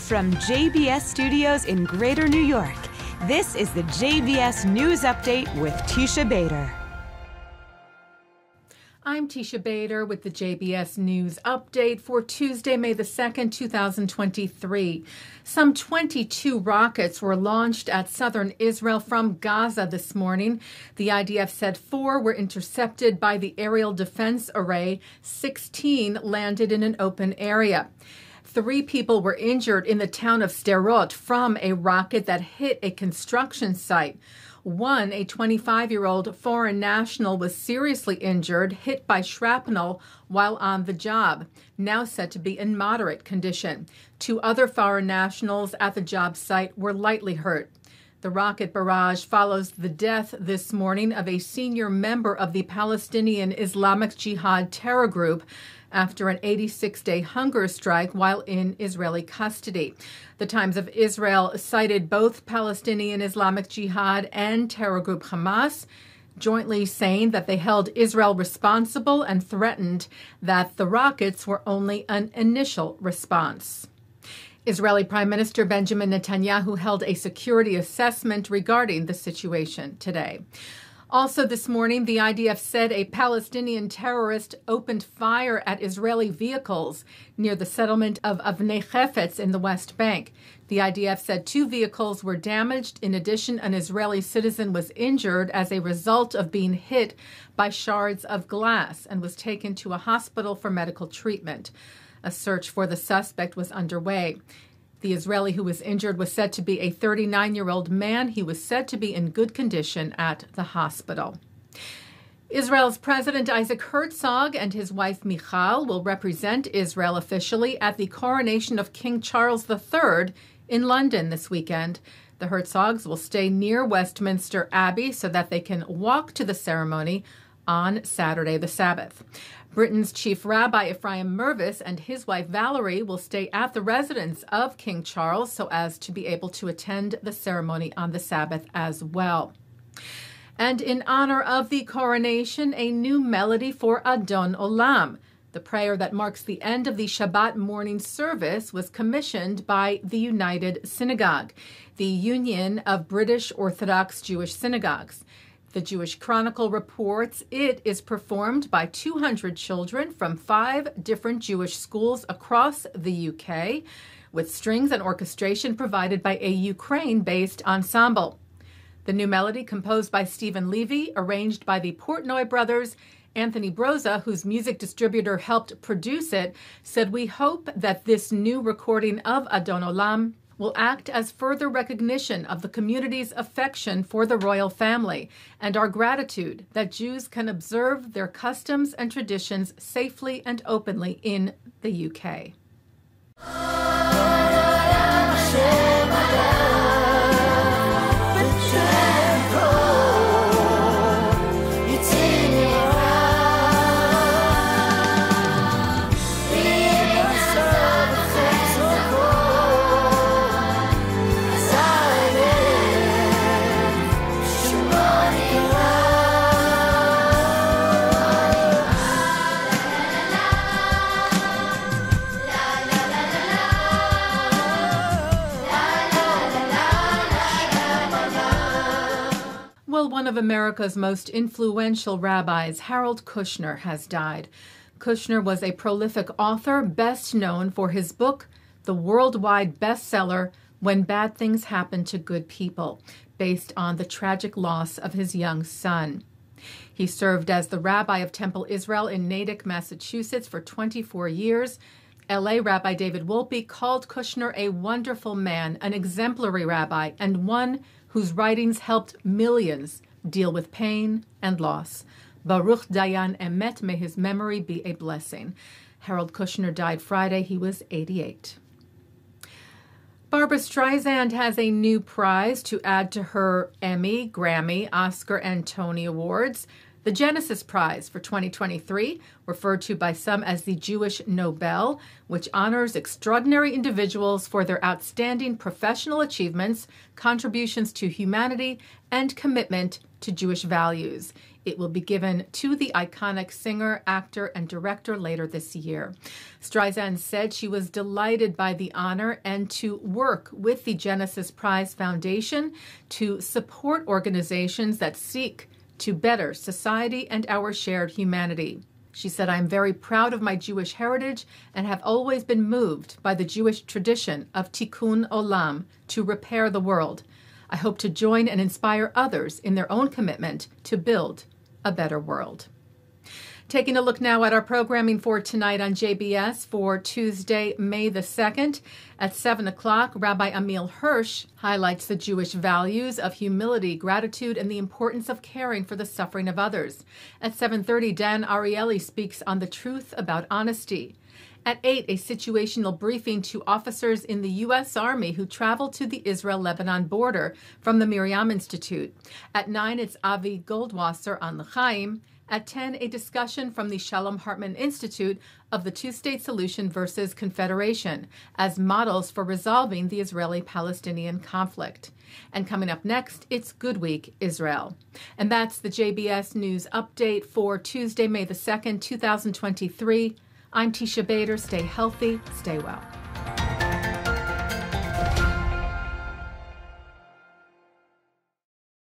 From JBS Studios in Greater New York, this is the JBS News Update with Teisha Bader. I'm Teisha Bader with the JBS News Update for Tuesday, May the 2nd, 2023. Some 22 rockets were launched at southern Israel from Gaza this morning. The IDF said 4 were intercepted by the aerial defense array. 16 landed in an open area. 3 people were injured in the town of Sderot from a rocket that hit a construction site. One, a 25-year-old foreign national, was seriously injured, hit by shrapnel while on the job, now said to be in moderate condition. 2 other foreign nationals at the job site were lightly hurt. The rocket barrage follows the death this morning of a senior member of the Palestinian Islamic Jihad terror group after an 86-day hunger strike while in Israeli custody. The Times of Israel cited both Palestinian Islamic Jihad and terror group Hamas, jointly saying that they held Israel responsible and threatened that the rockets were only an initial response. Israeli Prime Minister Benjamin Netanyahu held a security assessment regarding the situation today. Also this morning, the IDF said a Palestinian terrorist opened fire at Israeli vehicles near the settlement of Avnei Chefetz in the West Bank. The IDF said 2 vehicles were damaged. In addition, an Israeli citizen was injured as a result of being hit by shards of glass and was taken to a hospital for medical treatment. A search for the suspect was underway. The Israeli who was injured was said to be a 39-year-old man. He was said to be in good condition at the hospital. Israel's President Isaac Herzog and his wife Michal will represent Israel officially at the Coronation of King Charles III in London this weekend. The Herzogs will stay near Westminster Abbey so that they can walk to the ceremony on Saturday, the Sabbath. Britain's Chief Rabbi Ephraim Mervis and his wife Valerie will stay at the residence of King Charles so as to be able to attend the ceremony on the Sabbath as well. And in honor of the coronation, a new melody for Adon Olam. The prayer that marks the end of the Shabbat morning service was commissioned by the United Synagogue, the Union of British Orthodox Jewish Synagogues. The Jewish Chronicle reports it is performed by 200 children from 5 different Jewish schools across the UK, with strings and orchestration provided by a Ukraine-based ensemble. The new melody, composed by Stephen Levy, arranged by the Portnoy brothers, Anthony Broza, whose music distributor helped produce it, said, "We hope that this new recording of Adon Olam will act as further recognition of the community's affection for the royal family and our gratitude that Jews can observe their customs and traditions safely and openly in the UK." One of America's most influential rabbis, Harold Kushner, has died. Kushner was a prolific author, best known for his book, the worldwide bestseller, When Bad Things Happen to Good People, based on the tragic loss of his young son. He served as the rabbi of Temple Israel in Natick, Massachusetts for 24 years. L.A. Rabbi David Wolpe called Kushner a wonderful man, an exemplary rabbi, and one whose writings helped millions deal with pain and loss. Baruch Dayan Emet, may his memory be a blessing. Harold Kushner died Friday. He was 88. Barbra Streisand has a new prize to add to her Emmy, Grammy, Oscar, and Tony Awards. The Genesis Prize for 2023, referred to by some as the Jewish Nobel, which honors extraordinary individuals for their outstanding professional achievements, contributions to humanity, and commitment to Jewish values. It will be given to the iconic singer, actor, and director later this year. Streisand said she was delighted by the honor and to work with the Genesis Prize Foundation to support organizations that seek to better society and our shared humanity. She said, "I am very proud of my Jewish heritage and have always been moved by the Jewish tradition of tikkun olam, to repair the world. I hope to join and inspire others in their own commitment to build a better world." Taking a look now at our programming for tonight on JBS for Tuesday, May the 2nd. At 7 o'clock, Rabbi Ammiel Hirsch highlights the Jewish values of humility, gratitude, and the importance of caring for the suffering of others. At 7:30, Dan Ariely speaks on the truth about honesty. At 8, a situational briefing to officers in the U.S. Army who travel to the Israel-Lebanon border from the MirYam Institute. At 9, it's Avi Goldwasser on L'chaim. At 10, a discussion from the Shalom Hartman Institute of the two-state solution versus confederation as models for resolving the Israeli-Palestinian conflict. And coming up next, it's Good Week Israel. And that's the JBS News Update for Tuesday, May the 2nd, 2023. I'm Teisha Bader. Stay healthy, stay well.